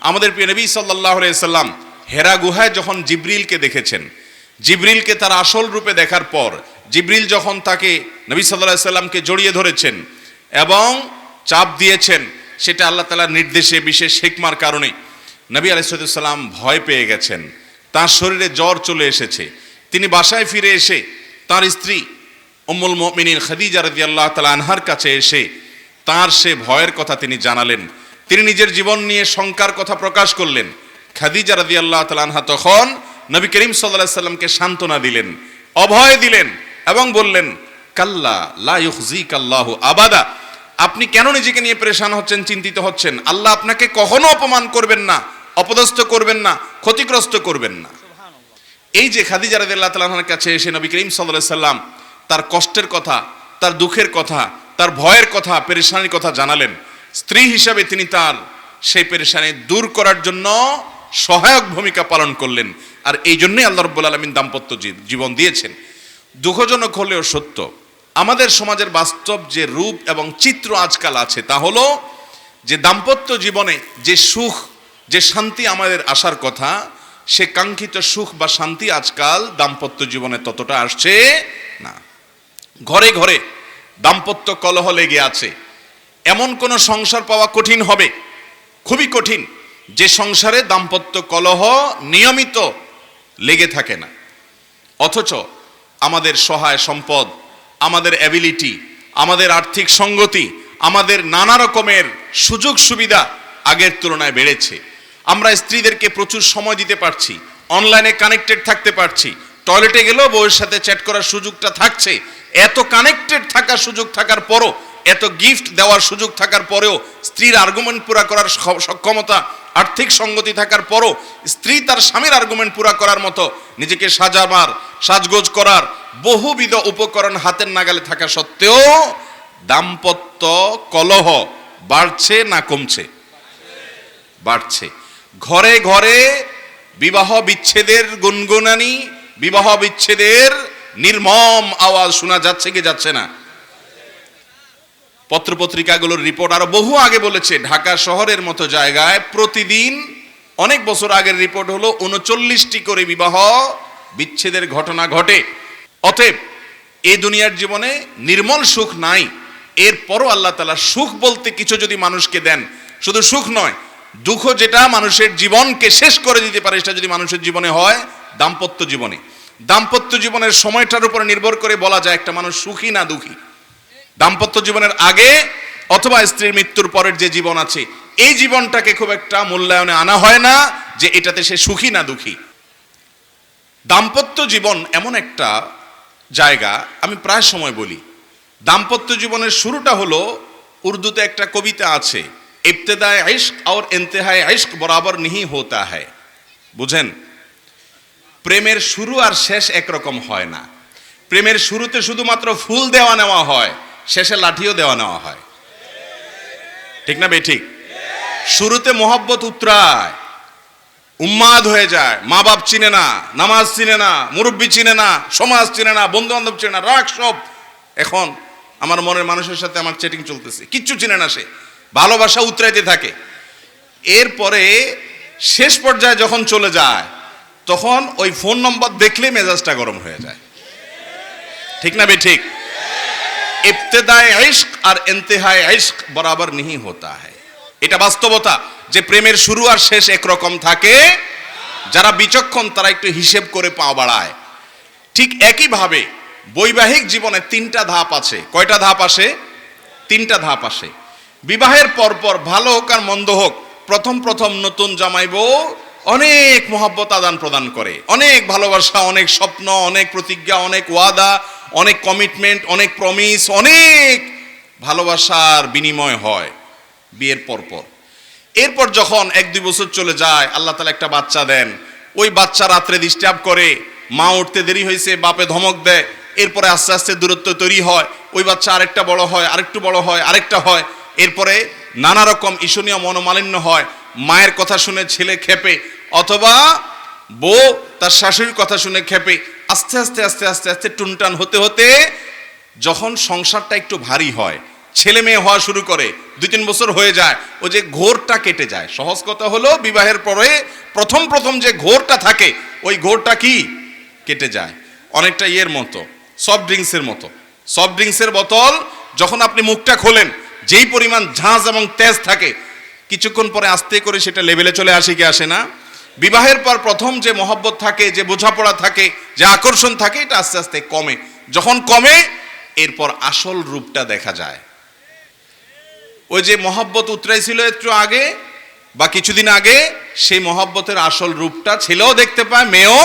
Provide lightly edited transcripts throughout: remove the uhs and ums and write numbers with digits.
আমাদের প্রিয় নবী সাল্লাল্লাহু আলাইহি সাল্লাম হেরা গুহায় যখন জিবরিলকে দেখেছেন, জিবরিলকে তার আসল রূপে দেখার পর জিবরিল যখন তাকে নবী সাল্লাল্লাহু আলাইহি সাল্লামকে জড়িয়ে ধরেছেন এবং চাপ দিয়েছেন, সেটা আল্লাহ তাআলার নির্দেশে বিশেষ হিকমার কারণে নবী আলাইহিস সালাম ভয় পেয়ে গেছেন। তার শরীরে জ্বর চলে এসেছে। তিনি বাসায় ফিরে এসে তার স্ত্রী উম্মুল মুমিনিন খাদিজা রাদিয়াল্লাহু তাআলা আনহার কাছে এসে তার সে ভয়ের কথা তিনি জানালেন। তিনি নিজের জীবন নিয়ে শঙ্কার কথা প্রকাশ করলেন। খাদিজা রাদিয়াল্লাহু তাআলা আনহা তখন নবী করিম সাল্লাল্লাহু আলাইহি সাল্লামকে সান্ত্বনা দিলেন, অভয় দিলেন এবং বললেন, কাল্লা লা ইউখজিকাল্লাহু আবাদা, আপনি কেন নিজেকে নিয়ে পেরেশান হচ্ছেন, চিন্তিত হচ্ছেন? আল্লাহ আপনাকে কখনো অপমান করবেন না, অপদস্থ করবেন না, ক্ষতিগ্রস্ত করবেন না। এই যে খাদিজা রাদিয়াল্লাহু তাআলা আনহার কাছে এসে নবী করিম সাল্লাল্লাহু আলাইহি সাল্লাম তার কষ্টের কথা, তার দুঃখের কথা, তার ভয়ের কথা, পেরেশানির কথা জানালেন। স্ত্রী হিসাবে তিনি তার সেই পেরেশানি দূর করার জন্য সহায়ক ভূমিকা পালন করলেন। আর এই জন্যই আল্লাহ রাব্বুল আলামিন দাম্পত্য জীবন দিয়েছেন। দুঃখজনক হলেও সত্য, আমাদের সমাজের বাস্তব যে রূপ এবং চিত্র আজকাল আছে তা হলো যে দাম্পত্য জীবনে যে সুখ, যে শান্তি আমাদের আসার কথা, সে কাঙ্ক্ষিত সুখ বা শান্তি আজকাল দাম্পত্য জীবনে ততটা আসছে না। ঘরে ঘরে দাম্পত্য কলহ লেগে আছে। এমন কোন সংসার পাওয়া কঠিন হবে, খুবই কঠিন, যে সংসারে দাম্পত্য কলহ নিয়মিত লেগে থাকে না। অথচ আমাদের সহায় সম্পদ, আমাদের অ্যাবিলিটি, আমাদের আর্থিক সঙ্গতি, আমাদের নানা রকমের সুযোগ সুবিধা আগের তুলনায় বেড়েছে। আমরা স্ত্রীদেরকে প্রচুর সময় দিতে পারছি, অনলাইনে কানেক্টেড থাকতে পারছি, টয়লেটে গেলেও বউয়ের সাথে চ্যাট করার সুযোগটা থাকছে। এত কানেক্টেড থাকার সুযোগ থাকার পরও, এত গিফট দেওয়ার সুযোগ থাকার পরেও, স্ত্রীর আর্গুমেন্ট পুরা করার সক্ষমতা, আর্থিক সঙ্গতি থাকার পরও স্ত্রী তার স্বামীর আর্গুমেন্ট পুরা করার মতো নিজেকে সাজাবার, সাজগোজ করার বহুবিধ উপকরণ হাতের নাগালে থাকা সত্ত্বেও দাম্পত্য কলহ বাড়ছে না কমছে? বাড়ছে। ঘরে ঘরে বিবাহ বিচ্ছেদের গুনগুনানি, বিবাহ বিচ্ছেদের নির্মম আওয়াজ শোনা যাচ্ছে কি যাচ্ছে না? পত্রপত্রিকাগুলোর রিপোর্ট আরো বহু আগে বলেছে, ঢাকা শহরের মতো জায়গায় প্রতিদিন, অনেক বছর আগের রিপোর্ট হলো 39টি করে বিবাহ বিচ্ছেদের ঘটনা ঘটে। অতএব এই দুনিয়ার জীবনে নির্মল সুখ নাই। এরপরও আল্লাহ তাআলা সুখ বলতে কিছু যদি মানুষকে দেন, শুধু সুখ নয়, দুঃখ যেটা মানুষের জীবনকে শেষ করে দিতে পারে, সেটা যদি মানুষের জীবনে হয় দাম্পত্য জীবনে। দাম্পত্য জীবনের সময়টার উপর নির্ভর করে বলা যায় একটা মানুষ সুখী না দুঃখী। দাম্পত্য জীবনের আগে অথবা স্ত্রীর মৃত্যুর পরের যে জীবন আছে, এই জীবনটাকে খুব একটা মূল্যায়নে আনা হয় না যে এটাতে সে সুখী না দুঃখী। দাম্পত্য জীবন এমন একটা জায়গা, আমি প্রায় সময় বলি, দাম্পত্য জীবনের শুরুটা হলো, উর্দুতে একটা কবিতা আছে, ইবতেদায়ে ইশক और इंतहाए इश्क बराबर नहीं होता है। বুঝেন, প্রেমের শুরু আর শেষ একরকম হয় না। প্রেমের শুরুতে শুধুমাত্র ফুল দেওয়া নেওয়া হয়, শেষে লাঠিও দেওয়া নেওয়া হয়। ঠিক না বেঠিক? শুরুতে মোহব্বত উতরায়, উন্মাদ হয়ে যায়, মা বাপ চিনে না, নামাজ চিনে না, মুরব্বী চিনে না, সমাজ চিনে না, বন্ধু বান্ধব চিনে না, রাগ সব। এখন আমার মনের মানুষের সাথে আমার চ্যাটিং চলতেছে, কিচ্ছু চিনে না, সে ভালোবাসা উতরাইতে থাকে। এরপরে শেষ পর্যায়ে যখন চলে যায়, তখন ওই ফোন নম্বর দেখলে মেজাজটা গরম হয়ে যায়। ঠিক না বেঠিক? ইবতেদায়ে ইশক আর ইন্তেহায়ে ইশক বরাবর नहीं होता है। এটা বাস্তবতা যে প্রেমের শুরু আর শেষ একরকম থাকে। যারা বিচক্ষণ তারা একটু হিসেব করে পা বাড়ায়। ঠিক একই ভাবে বৈবাহিক জীবনে 3টা ধাপ আছে। কয়টা ধাপ আসে? 3টা ধাপ আসে। বিবাহের পরপর ভালো হোক আর মন্দ হোক, প্রথম প্রথম নতুন জামাই বউ অনেক মহব্বত আদান প্রদান করে, অনেক ভালোবাসা, অনেক স্বপ্ন, অনেক প্রতিজ্ঞা, অনেক ওয়াদা, অনেক কমিটমেন্ট, অনেক প্রমিস, অনেক ভালোবাসার বিনিময় হয় বিয়ের পরপর। এরপর যখন 1-2 বছর চলে যায়, আল্লাহ তাআলা একটা বাচ্চা দেন। ওই বাচ্চা রাত্রে ডিস্টার্ব করে, মা উঠতে দেরি হয়েছে, বাপে ধমক দেয়। এরপরে আস্তে আস্তে দূরত্ব তৈরি হয়, ওই বাচ্চা আরেকটা বড় হয়, আরেকটু বড় হয়, আরেকটা হয়। এরপরে নানা রকম ঈর্ষণীয় মনোমালিন্য হয়। মায়ের কথা শুনে ছেলে খেপে, অথবা বউ তার শাশুড়ির কথা শুনে খেপে। আস্তে আস্তে আস্তে আস্তে আস্তে টুনটান হতে হতে যখন সংসারটা একটু ভারী হয়, ছেলে মেয়ে হওয়া শুরু করে, 2-3 বছর হয়ে যায়, ও যে ঘোরটা কেটে যায়। সহজ কথা হলো বিবাহের পরে প্রথম যে ঘোরটা থাকে ওই ঘোরটা কি কেটে যায়। অনেকটা ইয়ের মতো, সফট ড্রিঙ্কসের মতো। সফট ড্রিঙ্কসের বোতল যখন আপনি মুখটা খোলেন, যেই পরিমাণ ঝাঁজ এবং তেজ থাকে, কিছুক্ষণ পরে আস্তে করে সেটা লেভেলে চলে আসে কি আসে না? বিবাহের পর প্রথম যে মহব্বত থাকে, যে বোঝাপড়া থাকে, যে আকর্ষণ থাকে, এটা আস্তে আস্তে কমে। যখন কমে এরপর আসল রূপটা দেখা যায়। ওই যে মহব্বত উতরাইছিল একটু আগে বা কিছুদিন আগে, সেই মহব্বতের আসল রূপটা ছেলেও দেখতে পায়, মেয়েও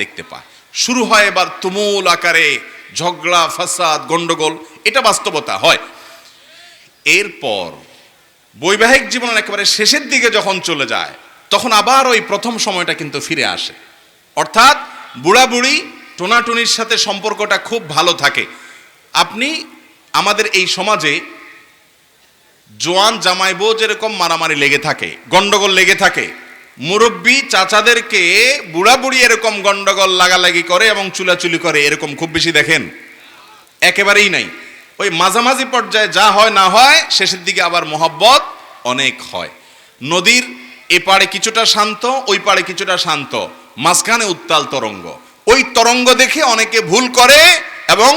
দেখতে পায়। শুরু হয় এবার তুমুল আকারে ঝগড়া, ফাসাদ, গন্ডগোল, এটা বাস্তবতা হয়। এরপর বৈবাহিক জীবনের একেবারে শেষের দিকে যখন চলে যায়, তখন আবার ওই প্রথম সময়টা কিন্তু ফিরে আসে। অর্থাৎ বুড়া বুড়ি টোনাটুনির সাথে সম্পর্কটা খুব ভালো থাকে। আপনি আমাদের এই সমাজে জোয়ান জামাই বউ যেরকম মারামারি লেগে থাকে, গন্ডগোল লেগে থাকে, মুরব্বী চাচাদেরকে বুড়া বুড়ি এরকম গন্ডগোল লাগালাগি করে এবং চুলাচুলি করে, এরকম খুব বেশি দেখেন? একেবারেই নাই। ওই মাঝামাঝি পর্যায়ে যা হয় না হয়, শেষের দিকে আবার মহব্বত অনেক হয়। নদীর এ পাড়ে কিছুটা শান্ত, ওই পাড়ে কিছুটা শান্ত, মাঝখানে উত্তাল তরঙ্গ। ওই তরঙ্গ দেখে অনেকে ভুল করে এবং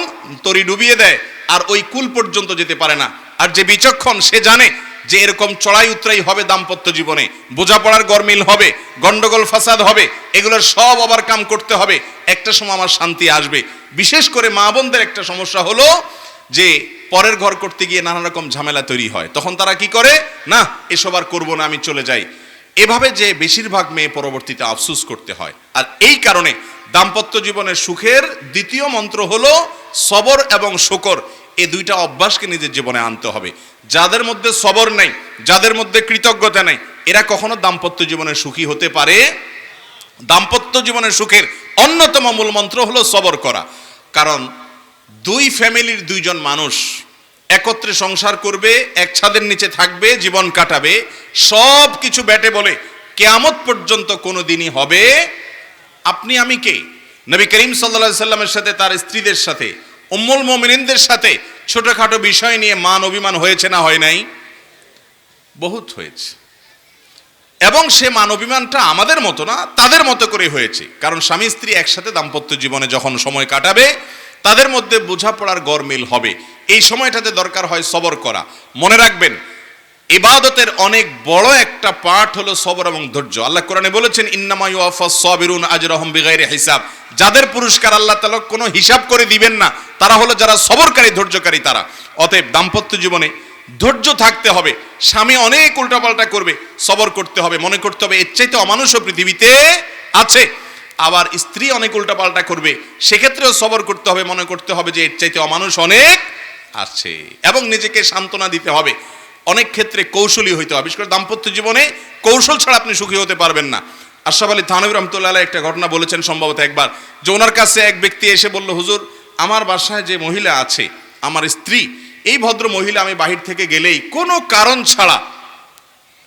তরি ডুবিয়ে দেয়, আর ওই কুল পর্যন্ত যেতে পারে না। আর যে বিচক্ষণ সে জানে যে এরকম চড়াই উতরাই হবে দাম্পত্য জীবনে, বোঝাপড়ার গরমিল হবে, গন্ডগোল ফাসাদ হবে, এগুলোর সব ওভারকাম করতে হবে, একটা সময় আমার শান্তি আসবে। বিশেষ করে মা বোনদের একটা সমস্যা হলো যে পরের ঘর করতে গিয়ে নানা রকম ঝামেলা তৈরি হয়। তখন তারা কি করে, না এসব আর করবো না, আমি চলে যাই। এভাবে যে বেশিরভাগ মেয়ে পরবর্তীতে আফসোস করতে হয়। আর এই কারণে দাম্পত্য জীবনের সুখের দ্বিতীয় মন্ত্র হলো সবর এবং শুকর। এই দুইটা অভ্যাসকে নিজের জীবনে আনতে হবে। যাদের মধ্যে সবর নেই, যাদের মধ্যে কৃতজ্ঞতা নেই, এরা কখনো দাম্পত্য জীবনে সুখী হতে পারে। দাম্পত্য জীবনের সুখের অন্যতম মূল মন্ত্র হলো সবর করা। কারণ দুই ফ্যামিলির দুইজন মানুষ একত্রে সংসার করবে, এক ছাদের নিচে থাকবে, জীবন কাটাবে, সব কিছু ব্যাটে বলে কিয়ামত পর্যন্ত কোনো দিনই হবে। আপনি আমি কে? নবী করিম সাল্লাল্লাহু আলাইহি সাল্লামের সাথে, তার স্ত্রীদের সাথে, উম্মুল মুমিনিনদের সাথে ছোটখাটো বিষয় নিয়ে মান অভিমান হয়েছে না হয় নাই? বহুত হয়েছে। এবং সে মান অভিমানটা আমাদের মতো না, তাদের মতো করে হয়েছে। কারণ স্বামী স্ত্রী একসাথে দাম্পত্য জীবনে যখন সময় কাটাবে, তাদের মধ্যে বোঝাপড়ার গরমিল হবে। এই সময়টাতে দরকার হয় সবর করা। মনে রাখবেন, ইবাদতের অনেক বড় একটা পার্ট হলো সবর এবং ধৈর্য। আল্লাহ কোরআনে বলেছেন, ইন্নামা ইউওয়াফাস সাবিরুন আজরাহুম বিগাইরি হিসাব। যাদের পুরস্কার আল্লাহ তাআলা কোনো হিসাব করে দিবেন না, তারা হলো যারা সবরকারী, ধৈর্যকারী তারা। অতএব দাম্পত্য জীবনে ধৈর্য থাকতে হবে। স্বামী অনেক উল্টাপাল্টা করবে, সবর করতে হবে। মনে করতে হবে এর চাইতে অমানুষও পৃথিবীতে আছে। আবার স্ত্রী অনেক উল্টাপাল্টা করবে, সেক্ষেত্রেও সবর করতে হবে। মনে করতে হবে যে এর চাইতে অমানুষ অনেক আছে, এবং নিজেকে সান্ত্বনা দিতে হবে। অনেক ক্ষেত্রে কৌশলী হইতে হবে। বিশেষ করে দাম্পত্য জীবনে কৌশল ছাড়া আপনি সুখী হতে পারবেন না। আশরাফ আলী থানভী রহমতুল্লাহ আলাইহি একটা ঘটনা বলেছেন সম্ভবত একবার, যে ওনার কাছে এক ব্যক্তি এসে বলল, হুজুর আমার বাসায় যে মহিলা আছে, আমার স্ত্রী, এই ভদ্র মহিলা আমি বাহির থেকে গেলেই কোনো কারণ ছাড়া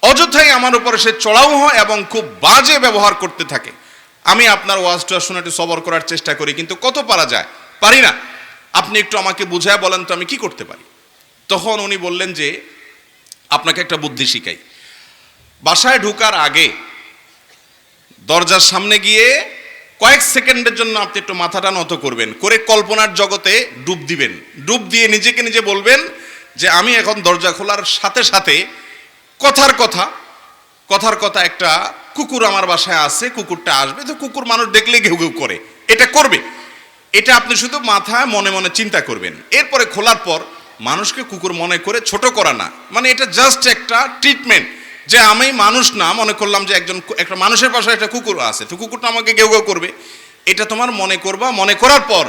অযথাই আমার উপরে সে চড়াও হয় এবং খুব বাজে ব্যবহার করতে থাকে। আমি আপনার ওয়াজটা শুনে একটু সবর করার চেষ্টা করি, কিন্তু কত পারা যায়, পারি না। আপনি একটু আমাকে বুঝায় বলেন তো আমি কি করতে পারি। তখন উনি বললেন যে আপনাকে একটা বুদ্ধি শিখাই। বাসায় ঢোকার আগে দরজার সামনে গিয়ে কয়েক সেকেন্ডের জন্য আপনি একটু মাথাটা নত করবেন, করে কল্পনার জগতে ডুব দিবেন। ডুব দিয়ে নিজেকে নিজে বলবেন যে আমি এখন দরজা খোলার সাথে সাথে কথার কথা একটা কুকুর আমার বাসায় আছে, কুকুরটা আসবে, তো কুকুর মানুষ দেখলে ঘেউ ঘেউ করে, এটা করবে। এটা আপনি শুধু মাথায় মনে মনে চিন্তা করবেন। এরপরে খোলার পর মানুষকে কুকুর মনে করে ছোট করা না, মানে এটা জাস্ট একটা ট্রিটমেন্ট, যে আমি মানুষ না, মনে করলাম যে একটা মানুষের পাশে একটা কুকুর আছে, তো কুকুরটা আমাকে ঘেউ ঘেউ করবে, এটা তোমার মনে করবা। মনে করার পর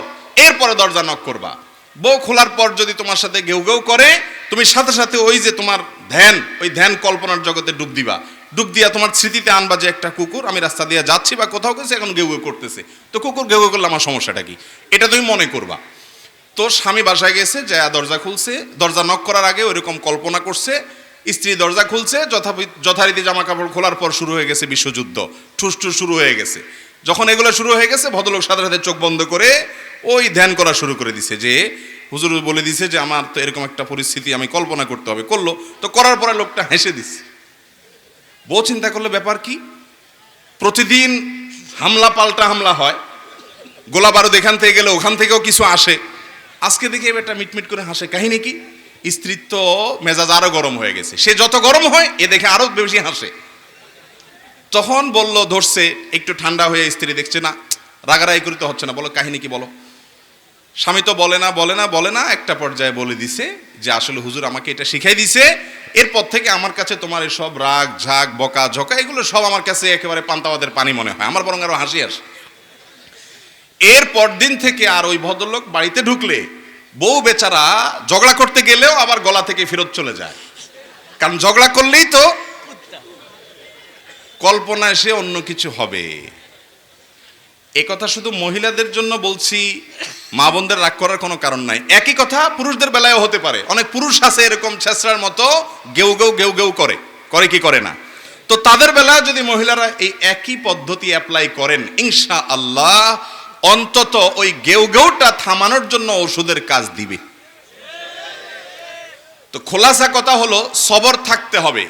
এরপরে দরজা নক করবা। বউ খোলার পর যদি তোমার সাথে ঘেউ ঘেউ করে, তুমি সাথে সাথে ওই যে তোমার ধ্যান, ওই ধ্যান কল্পনার জগতে ডুব দিবা। ডুব দিয়া তোমার স্মৃতিতে আনবা যে একটা কুকুর, আমি রাস্তা দিয়ে যাচ্ছি বা কোথাও গেছে, এখন ঘেউ ঘেউ করতেছে, তো কুকুর ঘেউ ঘেউ করলে আমার সমস্যাটা কি, এটা তুমি মনে করবা। তো স্বামী বাসায় গেছে, যা দরজা খুলছে, দরজা নক করার আগে ওইরকম কল্পনা করছে, স্ত্রী দরজা খুলছে, যথারীতি জামা কাপড় খোলার পর শুরু হয়ে গেছে বিশ্বযুদ্ধ, ঠুসঠুস শুরু হয়ে গেছে। যখন এগুলো শুরু হয়ে গেছে, ভদ্রলোক সাথে সাথে চোখ বন্ধ করে ওই ধ্যান করা শুরু করে দিছে যে হুজুর বলে দিছে যে আমার তো এরকম একটা পরিস্থিতি আমি কল্পনা করতে হবে, করলো তো, করার পরে লোকটা হেসে দিচ্ছে। বউ চিন্তা করলে ব্যাপার কি, প্রতিদিন হামলা পাল্টা হামলা হয়, গোলা বারুদ এখান থেকে গেলে ওখান থেকেও কিছু আসে, আজকে দেখি এটা মিটমিট করে হাসে, কাহিনী কি? স্ত্রীর তো মেজাজ আরো গরম হয়ে গেছে, সে যত গরম হয় এ দেখে আরো বেশি হাসে। তখন বলল, ধরছে একটু ঠান্ডা হয়ে, স্ত্রী দেখছে না রাগারাগি করতে হচ্ছে না, বলো কাহিনী কি বলো। স্বামী তো বলে না বলে না বলে না, একটা পর্যায়ে বলে দিছে যে আসলে হুজুর আমাকে এটা শিখাই দিছে, এরপর থেকে আমার কাছে তোমার এসব রাগ ঝাগ বকা ঝকা এগুলো সব আমার কাছে একেবারে পান্তাবাদের পানি মনে হয়, আমার বরং আরো হাসি আসে। এরপর দিন থেকে আর ওই ভদ্রলোক বাড়িতে ঢুকলে বউ বেচারা ঝগড়া করতে গেলেও আবার গলা থেকে ফেরত চলে যায়, কারণ ঝগড়া করলেই তো কল্পনায় সে অন্য কিছু হবে। এ কথা শুধু মহিলাদের জন্য বলছি, মা বোনদের রাগ করার কোনো কারণ নাই। একই কথা পুরুষদের বেলায়ও হতে পারে, অনেক পুরুষ আছে এরকম ছেঁচড়ার মতো গেউ গেউ গেউ গেউ করে, করে কি করে না, তো তাদের বেলায় যদি মহিলারা এই একই পদ্ধতি অ্যাপ্লাই করেন, ইনশাআল্লাহ অন্তত ওই গেউ গেউটা থামানোর জন্য ওষুধের কাজ দিবে। তো খোলাসা কথা হলো, সবর থাকতে হবে।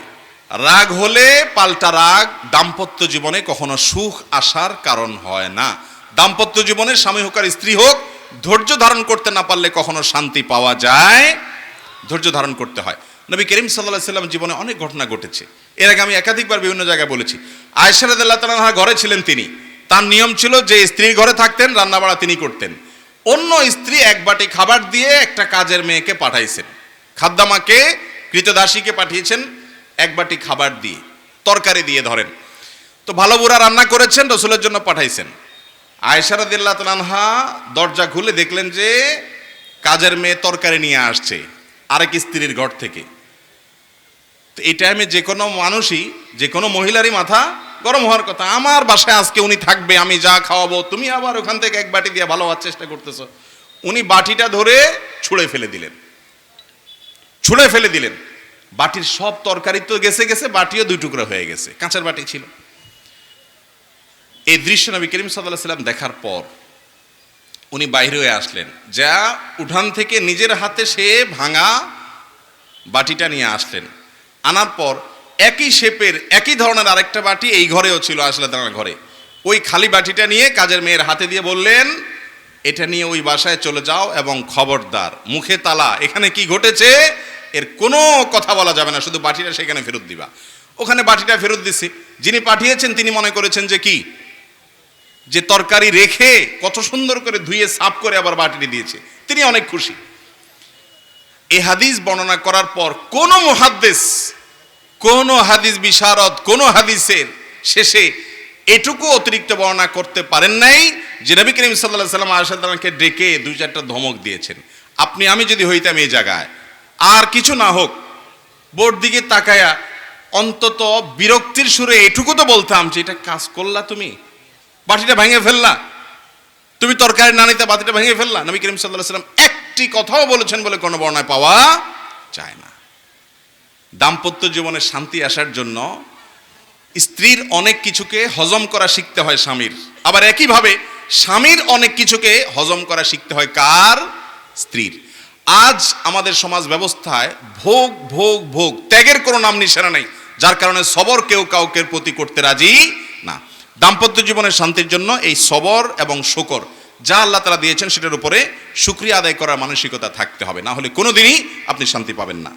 রাগ হলে পাল্টা রাগ দাম্পত্য জীবনে কখনো সুখ আসার কারণ হয় না। দাম্পত্য জীবনে স্বামী হোক আর স্ত্রী হোক, ধৈর্য ধারণ করতে না পারলে কখনো শান্তি পাওয়া যায়, ধৈর্য ধারণ করতে হয়। নবী করিম সাল্লাল্লাহু আলাইহি ওয়াসাল্লাম জীবনে অনেক ঘটনা ঘটেছে, এর আগে আমি একাধিকবার বিভিন্ন জায়গায় বলেছি। আয়েশা রাদিয়াল্লাহু তাআলা আনহা ঘরে ছিলেন, তিনি, তার নিয়ম ছিল যে স্ত্রীর ঘরে থাকতেন, রান্না বাড়া তিনি করতেন। অন্য স্ত্রী এক বাটি খাবার দিয়ে একটা কাজের মেয়েকে পাঠাইছেন, খাদ্দামাকে কৃতদাসীকে পাঠিয়েছেন এক বাটি খাবার দিয়ে, তরকারি দিয়ে ধরেন। তো ভালো বুড়া রান্না করেছেন, রসুলের জন্য পাঠাইছেন। আয়েশা রাদিয়াল্লাহু তাআলা আনহা দরজা খুলে দেখলেন যে কাজের মেয়ে তরকারি নিয়ে আসছে আরেক স্ত্রীর ঘর থেকে। তো এই টাইমে যে কোনো মানুষই, যে কোনো মহিলারই মাথা গরম হওয়ার কথা, আমার বাসায় আজকে উনি থাকবে, আমি যা খাওয়াবো, তুমি আবার ওখান থেকে এক বাটি দিয়ে ভালো হওয়ার চেষ্টা করতেছো। উনি বাটিটা ধরে ছুঁড়ে ফেলে দিলেন, ছুঁড়ে ফেলে দিলেন। বাটির সব তরকারি তো গেছে গেছে, বাটিও দুই টুকরা হয়ে গেছে, কাঁচের বাটি ছিল। এই দৃশ্য নবী করিম সাল্লাল্লাহু আলাইহি ওয়াসাল্লাম দেখার পর উনি বাইরে হয়ে আসলেন, যা উঠান থেকে নিজের হাতে সে ভাঙা বাটিটা নিয়ে আসলেন। আনার পর একই শেপের একই ধরনের আরেকটা বাটি এই ঘরেও ছিল, আসলে তার ঘরে, ওই খালি বাটিটা নিয়ে কাজের মেয়ের হাতে দিয়ে বললেন, এটা নিয়ে ওই বাসায় চলে যাও এবং খবরদার মুখে তালা, এখানে কি ঘটেছে এর কোনো কথা বলা যাবে না, শুধু বাটিটা সেখানে ফেরত দিবা। ওখানে বাটিটা ফেরত দিছে। যিনি পাঠিয়েছেন তিনি মনে করেছেন যে কি, যে তরকারি রেখে কত সুন্দর করে ধুয়ে সাফ করে আবার বাটিটি দিয়েছে, তিনি অনেক খুশি। এই হাদিস বর্ণনা করার পর কোন মুহাদ্দিস, কোন হাদিস বিশারদ, কোন হাদিসের শেষে এটুকু অতিরিক্ত বর্ণনা করতে পারেন নাই যে নবী করিম সাল্লাল্লাহু আলাইহি ওয়াসাল্লাম আয়েশা রাদিয়াল্লাহু আনহাকে ডেকে দুই চারটা ধমক দিয়েছেন। আপনি আমি যদি হইতাম এই জায়গায়, আর কিছু না হোক বোর দিকে তাকায়া অন্তত বিরক্তির সুরে এটুকু তো বলতাম যে এটা কাজ করলা, তুমি বাটিটা ভেঙে ফেললা, তুমি তরকারি না নিতে বাটিটা ভেঙে ফেললা। নবী করিম সাল্লাল্লাহু আলাইহি ওয়াসাল্লাম একটি কথাও বলেছেন বলে কোনো বর্ণনায় পাওয়া যায় না। দাম্পত্য জীবনে শান্তি আসার জন্য স্ত্রীর অনেক কিছুকে হজম করা শিখতে হয় স্বামীর, আবার একইভাবে স্বামীর অনেক কিছুকে হজম করা শিখতে হয় কার? স্ত্রীর। আজ আমাদের সমাজ ব্যবস্থায় ভোগ ভোগ ভোগ, ত্যাগের কোনো নাম নিশানা নেই, যার কারণে সবর কেউ কাউকে প্রতি করতে রাজি না। দাম্পত্য জীবনের শান্তির জন্য এই সবর এবং শুকর যা আল্লাহ তাআলা দিয়েছেন সেটার উপরে শুকরিয়া আদায় করার মানসিকতা থাকতে হবে, না হলে কোনোদিনই আপনি শান্তি পাবেন না।